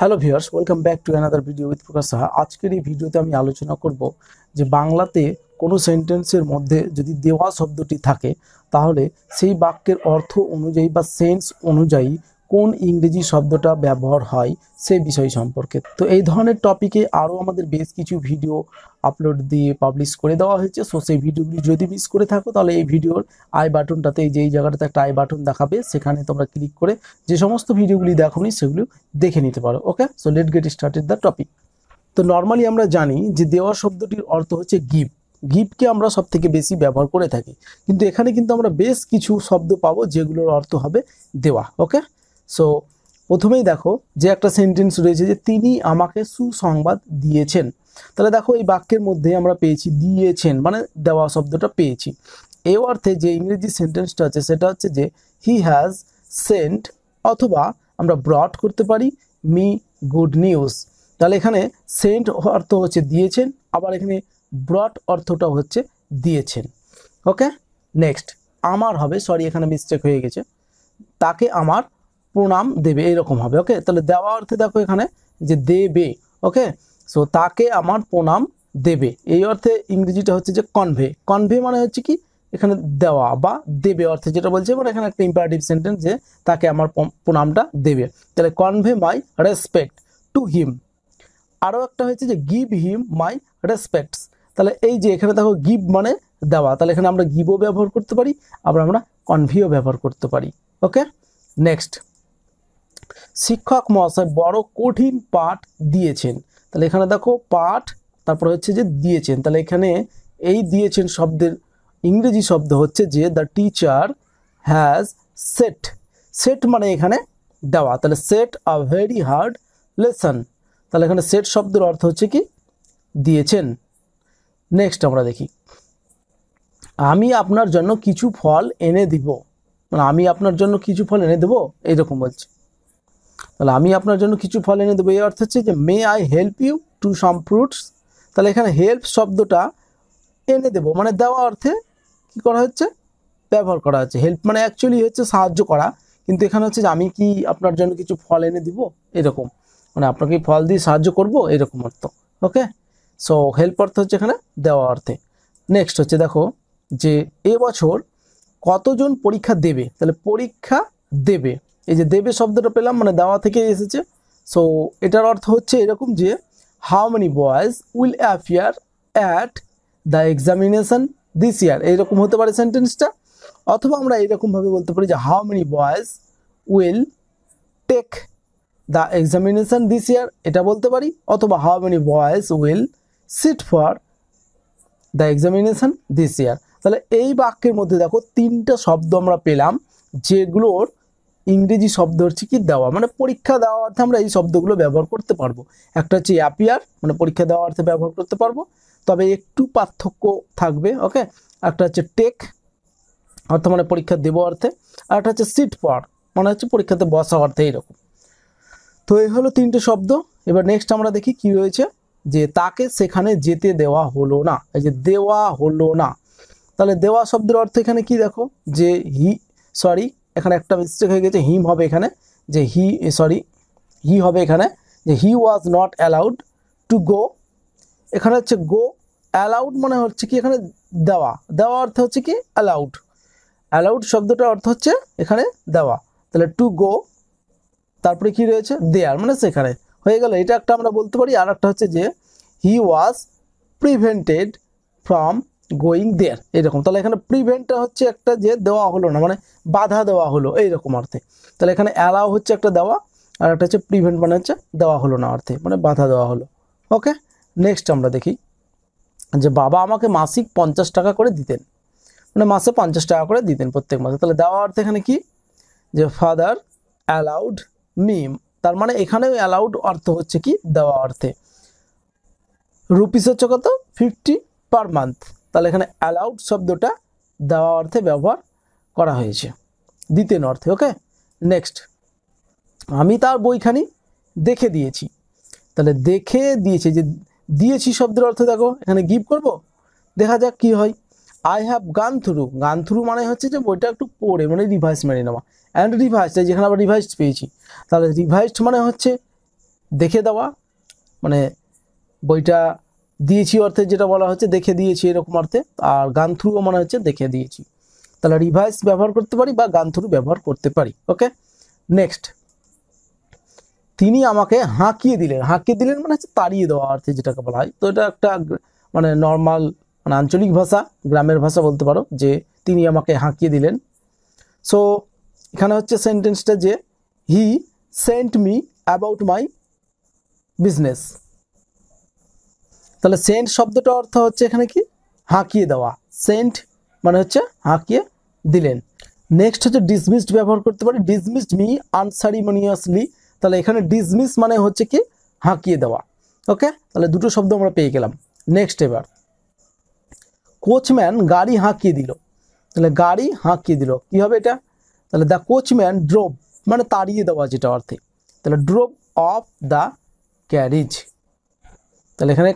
Hello viewers, welcome back to another video with Prakash Saha. আজকের এই ভিডিওতে আমি আলোচনা করব যে বাংলাতে কোনো সেন্টেন্সের মধ্যে যদি দেওয়া শব্দটি থাকে তাহলে সেই বাক্যের অর্থ অনুযায়ী বা সেন্স অনুযায়ী কোন ইংরেজি শব্দটা ব্যবহার হয় সেই বিষয় সম্পর্কে। তো এই ধরনের টপিকে আরও আমাদের বেশ কিছু ভিডিও আপলোড দিয়ে পাবলিশ করে দেওয়া হয়েছে। সো সেই ভিডিওগুলি যদি মিস করে থাকো তাহলে এই ভিডিওর আই বাটনটাতে, এই জায়গাটাতে একটা আই বাটন দেখাবে, সেখানে তোমরা ক্লিক করে যে সমস্ত ভিডিওগুলি দেখোনি সেগুলো দেখে নিতে পারো। Okay, so let get started the topic. তো নর্মালি আমরা জানি যে দেওয়া শব্দটির অর্থ হচ্ছে গিভ। গিভকে আমরা সব থেকে বেশি ব্যবহার করে থাকি, কিন্তু এখানে কিন্তু আমরা বেশ কিছু শব্দ পাবো যেগুলোর অর্থ হবে দেওয়া। ওকে, সো প্রথমেই দেখো যে একটা সেন্টেন্স রয়েছে যে তিনি আমাকে সুসংবাদ দিয়েছেন। তাহলে দেখো এই বাক্যের মধ্যে আমরা পেয়েছি দিয়েছেন, মানে দেওয়া শব্দটা পেয়েছি। এই অর্থে যে ইংরেজি সেন্টেন্সটা আছে সেটা হচ্ছে যে হি হ্যাজ সেন্ট, অথবা আমরা ব্রট করতে পারি মি গুড নিউজ। তাহলে এখানে সেন্ট অর্থ হচ্ছে দিয়েছেন, আবার এখানে ব্রট অর্থটা হচ্ছে দিয়েছেন। ওকে, নেক্সট আমার হবে, সরি এখানে মিস্টেক হয়ে গেছে, তাকে আমার প্রণাম দেবে, এরকম হবে। ওকে, তাহলে দেওয়া অর্থে দেখো এখানে যে দেবে। ওকে, সো তাকে আমার প্রণাম দেবে, এই অর্থে ইংরেজিটা হচ্ছে যে কনভে। কনভে মানে হচ্ছে কি এখানে দেওয়া বা দেবে অর্থে যেটা বলছে, মানে এখানে একটা ইম্পারেটিভ সেন্টেন্স যে তাকে আমার প্রণামটা দেবে। তাহলে convey my respect to him. আরও একটা হয়েছে যে গিভ হিম মাই রেসপেক্টস। তাহলে এই যে এখানে দেখো গিভ মানে দেওয়া, তাহলে এখানে আমরা গিভও ব্যবহার করতে পারি, আবার আমরা কনভিও ব্যবহার করতে পারি। ওকে, নেক্সট শিক্ষক মহাশয় বড় কঠিন পাঠ দিয়েছেন। তাহলে এখানে দেখো পাঠ, তারপরে হচ্ছে যে দিয়েছেন। তাহলে এখানে এই দিয়েছেন শব্দের ইংরেজি শব্দ হচ্ছে যে the teacher has set. Set মানে এখানে দেওয়া, তাহলে set a very hard lesson. তাহলে এখানে সেট শব্দের অর্থ হচ্ছে কি দিয়েছেন। নেক্সট আমরা দেখি আমি আপনার জন্য কিছু ফল এনে দিব, মানে আমি আপনার জন্য কিছু ফল এনে দেবো, এইরকম বলছে। তাহলে আমি আপনার জন্য কিছু ফল এনে দেবো, এই অর্থ হচ্ছে যে may I help you to some fruits. তাহলে এখানে হেল্প শব্দটা এনে দেবো মানে দেওয়া অর্থে কি করা হচ্ছে, ব্যবহার করা হচ্ছে। হেল্প মানে অ্যাকচুয়ালি হচ্ছে সাহায্য করা, কিন্তু এখানে হচ্ছে যে আমি কি আপনার জন্য কিছু ফল এনে দিব, এরকম, মানে আপনাকে ফল দিয়ে সাহায্য করব, এরকম অর্থ। ওকে, সো হেল্প অর্থ হচ্ছে এখানে দেওয়া অর্থে। নেক্সট হচ্ছে দেখো যে এবছর কতজন পরীক্ষা দেবে। তাহলে পরীক্ষা দেবে, এই যে দেবে শব্দটা পেলাম মানে দেওয়া থেকে এসেছে। সো এটার অর্থ হচ্ছে এরকম যে how many boys will appear at the examination this ইয়ার, এইরকম হতে পারে সেন্টেন্সটা। অথবা আমরা এইরকমভাবে বলতে পারি যে how many boys will take the examination this year, এটা বলতে পারি। অথবা how many boys will sit for the examination this year. তাহলে এই বাক্যের মধ্যে দেখো তিনটা শব্দ আমরা পেলাম যেগুলোর ইংরেজি শব্দ হচ্ছে কি দেওয়া, মানে পরীক্ষা দেওয়া অর্থে আমরা এই শব্দগুলো ব্যবহার করতে পারবো। একটা হচ্ছে অ্যাপিয়ার, মানে পরীক্ষা দেওয়া অর্থে ব্যবহার করতে পারবো, তবে একটু পার্থক্য থাকবে। ওকে, একটা হচ্ছে টেক অর্থ মানে পরীক্ষা দেবো অর্থে, আর একটা হচ্ছে সিট ফর মানে হচ্ছে পরীক্ষাতে বসা অর্থে, এইরকম। তো এই হলো তিনটে শব্দ। এবার নেক্সট আমরা দেখি কি রয়েছে, যে তাকে সেখানে যেতে দেওয়া হলো না। এই যে দেওয়া হলো না, তাহলে দেওয়া শব্দের অর্থ এখানে কি দেখো যে সরি এখানে একটা মিস্টেক হয়ে গেছে, হিম হবে এখানে, যে হি হবে এখানে, যে he was not allowed to go. এখানে হচ্ছে গো, অ্যালাউড মানে হচ্ছে কি এখানে দেওয়া, দেওয়া অর্থ হচ্ছে কি অ্যালাউড। অ্যালাউড শব্দটার অর্থ হচ্ছে এখানে দেওয়া। তাহলে টু গো, তারপরে কি রয়েছে দেয়ার, মানে সেখানে হয়ে গেল, এটা একটা আমরা বলতে পারি। আর একটা হচ্ছে যে he was prevented from going there, এরকম। তাহলে এখানে প্রিভেন্টটা হচ্ছে একটা যে দেওয়া হলো না, মানে বাধা দেওয়া হলো, এইরকম অর্থে। তাহলে এখানে অ্যালাউ হচ্ছে একটা দেওয়া, আর একটা হচ্ছে প্রিভেন্ট মানে হচ্ছে দেওয়া হলো না অর্থে, মানে বাধা দেওয়া হলো। ওকে, নেক্সট আমরা দেখি যে বাবা আমাকে মাসিক 50 টাকা করে দিতেন, মানে মাসে 50 টাকা করে দিতেন প্রত্যেক মাসে। তাহলে দেওয়া অর্থে এখানে কি যে ফাদার অ্যালাউড মি, তার মানে এখানেও অ্যালাউড অর্থ হচ্ছে কি দেওয়া অর্থে। রুপিস হচ্ছে কত 50 পার মান্থ। তাহলে এখানে অ্যালাউড শব্দটা দেওয়া অর্থে ব্যবহার করা হয়েছে, দিতেন অর্থে। ওকে, নেক্সট আমি তার বইখানি দেখে দিয়েছি। তাহলে দেখে দিয়েছে, যে দিয়েছি শব্দের অর্থ দেখো এখানে গিভ করব, দেখা যাক কি হয়। আই হ্যাভ গান থ্রু, গান থ্রু মানে হচ্ছে যে বইটা একটু পড়ে, মানে রিভাইজ মেনে নেওয়া। অ্যান্ড রিভাইজড, যেখানে আবার রিভাইজড পেয়েছি, তাহলে রিভাইজড মানে হচ্ছে দেখে দেওয়া, মানে বইটা দিয়েছি অর্থে যেটা বলা হচ্ছে দেখে দিয়েছি এরকম অর্থে, আর গান থ্রুও মনে হচ্ছে দেখে দিয়েছি। তাহলে রিভাইজ ব্যবহার করতে পারি বা গান থ্রু ব্যবহার করতে পারি। ওকে, নেক্সট, তিনি আমাকে হাঁকিয়ে দিলেন। হাঁকিয়ে দিলেন মানে হচ্ছে তাড়িয়ে দেওয়া অর্থে যেটাকে বলা হয়। তো এটা একটা মানে নর্মাল মানে আঞ্চলিক ভাষা, গ্রামের ভাষা বলতে পারো, যে তিনি আমাকে হাঁকিয়ে দিলেন। সো এখানে হচ্ছে সেন্টেন্সটা যে he sent me about my business. তাহলে সেন্ট শব্দটার অর্থ হচ্ছে এখানে কি, হাঁকিয়ে দেওয়া। সেন্ট মানে হচ্ছে হাঁকিয়ে দিলেন। নেক্সট হচ্ছে ডিসমিসড ব্যবহার করতে পারি, ডিসমিসড মি আনসারিমনিয়াসলি। তাহলে এখানে ডিসমিস মানে হচ্ছে কি হাঁকিয়ে দেওয়া। ওকে, তাহলে দুটো শব্দ আমরা পেয়ে গেলাম। নেক্সট, এবার কোচম্যান গাড়ি হাঁকিয়ে দিল। তাহলে গাড়ি হাঁকিয়ে দিল কি হবে এটা, তাহলে দ্য কোচম্যান ড্রোভ মানে তাড়িয়ে দেওয়া যেটা অর্থে, তাহলে ড্রোভ অফ দ্য ক্যারিজ। তাহলে এখানে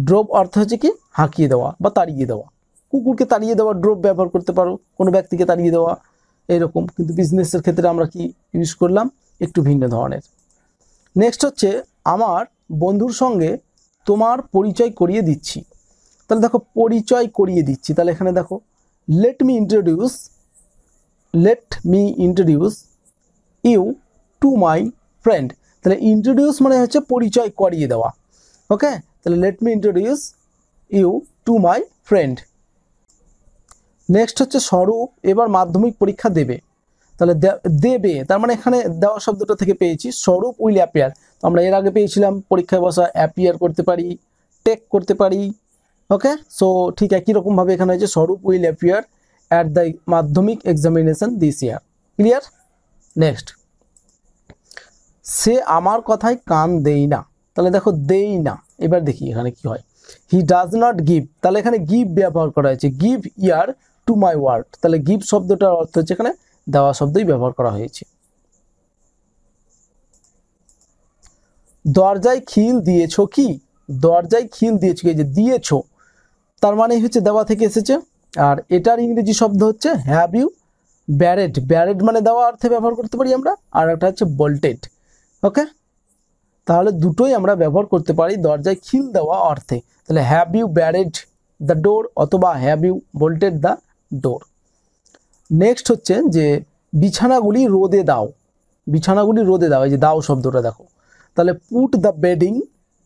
ড্রোভ অর্থ হচ্ছে কি হাঁকিয়ে দেওয়া বা তাড়িয়ে দেওয়া। কুকুরকে তাড়িয়ে দেওয়া ড্রোভ ব্যবহার করতে পারো, কোনো ব্যক্তিকে তাড়িয়ে দেওয়া এরকম, কিন্তু বিজনেসের ক্ষেত্রে আমরা কি ইউজ করলাম, একটু ভিন্ন ধরনের। নেক্সট হচ্ছে আমার বন্ধুর সঙ্গে তোমার পরিচয় করিয়ে দিচ্ছি। তাহলে দেখো পরিচয় করিয়ে দিচ্ছি, তাহলে এখানে দেখো let me introduce you to my friend. তাহলে ইন্ট্রোডিউস মানে হচ্ছে পরিচয় করিয়ে দেওয়া। ওকে, তাহলে let me introduce you to my friend. Next হচ্ছে স্বরূপ এবার মাধ্যমিক পরীক্ষা দেবে। তাহলে দেবে তার মানে এখানে দেওয়া শব্দটা থেকে পেয়েছি স্বরূপ উইল অ্যাপিয়ার। তো আমরা এর আগে পেয়েছিলাম পরীক্ষায় বসা, অ্যাপিয়ার করতে পারি, টেক করতে পারি। ওকে, সো ঠিক একই রকমভাবে এখানে হচ্ছে Swarup will appear at the Madhyamik examination this year. Clear? Next, সে আমার কথায় কান দেই না। তাহলে দেখো দেই না, এবার দেখি এখানে কি হয়, হি ডাজ নট গিভ। তাহলে এখানে গিভ ব্যবহার করা হয়েছে, give ear to my word. তাহলে গিভ শব্দটার অর্থ হচ্ছে এখানে দেওয়া শব্দই ব্যবহার করা হয়েছে। দরজায় খিল দিয়েছো কি, দরজায় খিল দিয়েছো কি, যে দিয়েছো তার মানে হচ্ছে দেওয়া থেকে এসেছে। আর এটার ইংরেজি শব্দ হচ্ছে হ্যাভ ইউ ব্যারেড। ব্যারেড মানে দেওয়া অর্থে ব্যবহার করতে পারি আমরা, আর একটা হচ্ছে বোল্টেড। ওকে, তাহলে দুটোই আমরা ব্যবহার করতে পারি দরজায় খিল দেওয়া অর্থে। তাহলে have you barred the door অথবা have you bolted the door. Next হচ্ছে যে বিছানাগুলি রোদে দাও। বিছানাগুলি রোদে দাও, এই যে দাও শব্দটা দেখো, তাহলে put the bedding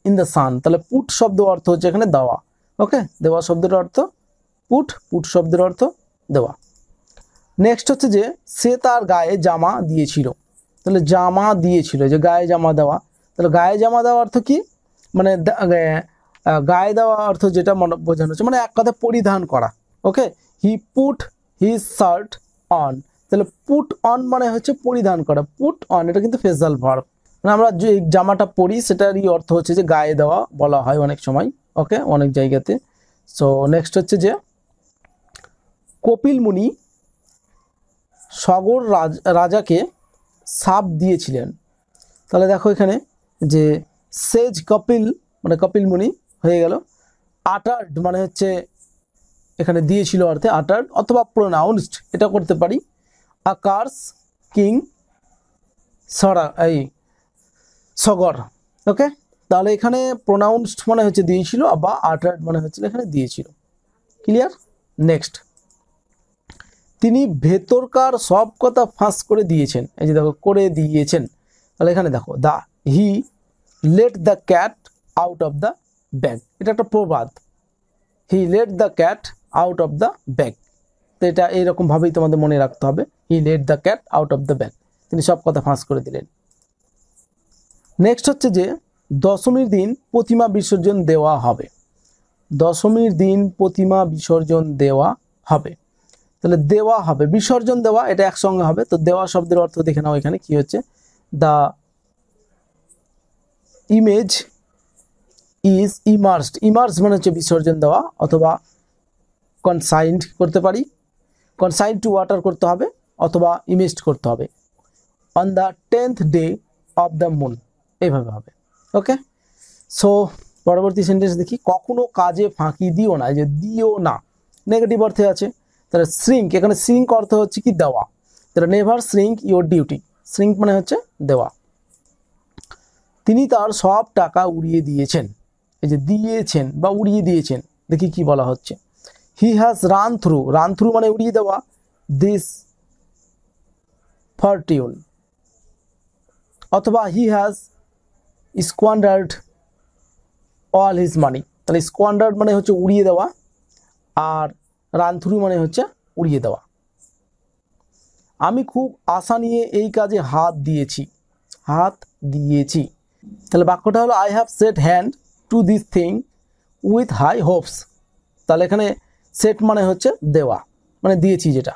in the sun. তাহলে পুট শব্দ অর্থ হচ্ছে এখানে দেওয়া। ওকে, দেওয়া শব্দের অর্থ পুট, পুট শব্দের অর্থ দেওয়া। নেক্সট হচ্ছে যে সে তার গায়ে জামা দিয়েছিল। তাহলে জামা দিয়েছিল, যে গায়ে জামা দেওয়া। তাহলে গায়ে জামা দেওয়া অর্থ কি, মানে গায়ে দেওয়া অর্থ যেটা বোঝানো হচ্ছে মানে এক কথায় পরিধান করা। Okay, he put his shirt on. তাহলে পুট অন মানে হচ্ছে পরিধান করা, পুট অন এটা কিন্তু ফ্রেজাল ভার্ব, মানে আমরা যে জামাটা পরি সেটারই অর্থ হচ্ছে যে গায়ে দেওয়া বলা হয় অনেক সময়। ওকে, অনেক জায়গাতে। সো নেক্সট হচ্ছে যে কপিল মুনি সগর রাজাকে সাপ দিয়েছিলেন। তাহলে দেখো এখানে যে সেজ কপিল মানে কপিল মুনি হয়ে গেল, আটার্ড মানে হচ্ছে এখানে দিয়েছিল অর্থে আটার্ড, অথবা প্রোনাউন্সড এটা করতে পারি, আকার্স কিং সগর। ওকে, তাহলে এখানে প্রোনাউন্সড মানে হচ্ছে দিয়েছিল বা আটার্ড মানে হচ্ছে এখানে দিয়েছিল। ক্লিয়ার? নেক্সট, তিনি ভেতরকার সব কথা ফাঁস করে দিয়েছেন। এই যে দেখো করে দিয়েছেন, তাহলে এখানে দেখো দা he let the cat out of the bag, এটা একটা প্রবাদ, he let the cat out of the bag. তো এটা এইরকমভাবেই তোমাদের মনে রাখতে হবে, he let the cat out of the bag, তিনি সব কথা ফাঁস করে দিলেন। নেক্সট হচ্ছে যে দশমীর দিন প্রতিমা বিসর্জন দেওয়া হবে। দশমীর দিন প্রতিমা বিসর্জন দেওয়া হবে, তাহলে দেওয়া হবে, বিসর্জন দেওয়া এটা একসঙ্গে হবে। তো দেওয়া শব্দের অর্থ দেখে নাও এখানে কি হচ্ছে, the image is immersed. Immerse মানে হচ্ছে বিসর্জন দেওয়া, অথবা কনসাইন্ড করতে পারি, কনসাইন্ড টু ওয়াটার করতে হবে, অথবা ইমেজড করতে হবে। On the 10th day of the moon, এইভাবে হবে। ওকে, সো পরবর্তী সেন্টেন্স দেখি, কখনো কাজে ফাঁকি দিও না। এই যে দিও না নেগেটিভ অর্থে আছে, তাহলে শ্রিঙ্ক, এখানে শ্রিঙ্ক অর্থ হচ্ছে কি দেওয়া, তাহলে never shrink your duty. Shrink মানে হচ্ছে দেওয়া। তিনি তার সব টাকা উড়িয়ে দিয়েছেন। এই যে দিয়েছেন বা উড়িয়ে দিয়েছেন, দেখি কি বলা হচ্ছে। He has run through, run through মানে উড়িয়ে দেওয়া, দিস ফরটিউন, অথবা he has squandered all his money. তাহলে স্কোয়ান্ডার্ড মানে হচ্ছে উড়িয়ে দেওয়া, আর রান থ্রু মানে হচ্ছে উড়িয়ে দেওয়া। আমি খুব আশা নিয়ে এই কাজে হাত দিয়েছি, হাত দিয়েছি। তাহলে বাক্যটা হলো I have set hand to this thing with high hopes. তাহলে এখানে সেট মানে হচ্ছে দেওয়া, মানে দিয়েছি যেটা।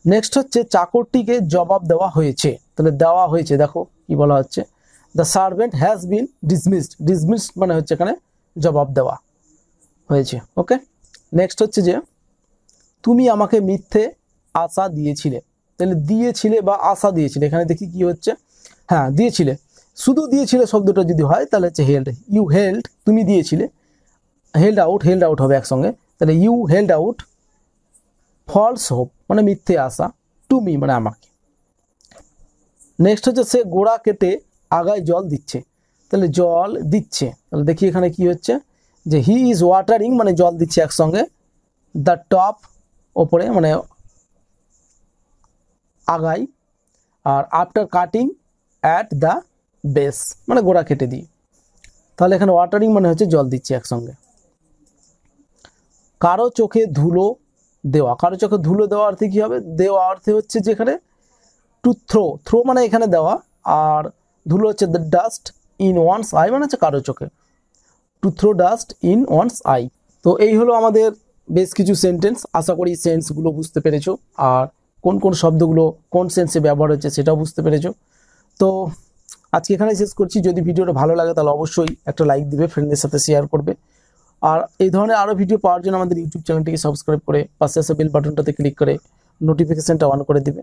নেক্সট হচ্ছে চাকরটিকে জবাব দেওয়া হয়েছে। তাহলে দেওয়া হয়েছে, দেখো কি বলা হচ্ছে, the servant has been dismissed. Dismissed মানে হচ্ছে এখানে জবাব দেওয়া হয়েছে। ওকে, নেক্সট হচ্ছে যে তুমি আমাকে মিথ্যে আশা দিয়েছিলে। তাহলে দিয়েছিলে বা আশা দিয়েছিলে, এখানে দেখি কি হচ্ছে, হ্যাঁ দিয়েছিলে। শুধু দিয়েছিলে শব্দটা যদি হয় তাহলে হচ্ছে হেল্ড। ইউ হেল্ড, তুমি দিয়েছিলে, হেল্ড আউট, হেল্ড আউট হবে একসঙ্গে। তাহলে you held out false hope মানে মিথ্যে আশা, টু মি মানে আমাকে। নেক্সট হচ্ছে সে গোড়া কেটে আগায় জল দিচ্ছে। তাহলে জল দিচ্ছে, তাহলে দেখি এখানে কি হচ্ছে যে হি ইজ ওয়াটারিং মানে জল দিচ্ছে একসঙ্গে, দ্য টপ ওপরে মানে আগায়, আর after cutting at the base মানে গোড়া কেটে দিই। তাহলে এখানে ওয়াটারিং মানে হচ্ছে জল দিচ্ছে একসঙ্গে। কারো চোখে ধুলো দেওয়া, কারো চোখে ধুলো দেওয়া অর্থে কি হবে, দেওয়া অর্থে হচ্ছে যেখানে টু থ্রো, থ্রো মানে এখানে দেওয়া, আর ধুলো হচ্ছে the dust in one's eye মানে হচ্ছে কারো চোখে, to throw dust in one's eye. তো এই হলো আমাদের বেশ কিছু সেন্টেন্স। আশা করি সেন্সগুলো বুঝতে পেরেছো, আর কোন কোন শব্দগুলো কোন সেন্সে ব্যবহার হচ্ছে সেটাও বুঝতে পেরেছো। তো আজকে এখানে শেষ করছি। যদি ভিডিওটা ভালো লাগে তাহলে অবশ্যই একটা লাইক দিবে, ফ্রেন্ডদের সাথে শেয়ার করবে, আর এই ধরনের আরও ভিডিও পাওয়ার জন্য আমাদের ইউটিউব চ্যানেলটিকে সাবস্ক্রাইব করে পাশে আসা বেল বাটনটাতে ক্লিক করে নোটিফিকেশানটা অন করে দিবে।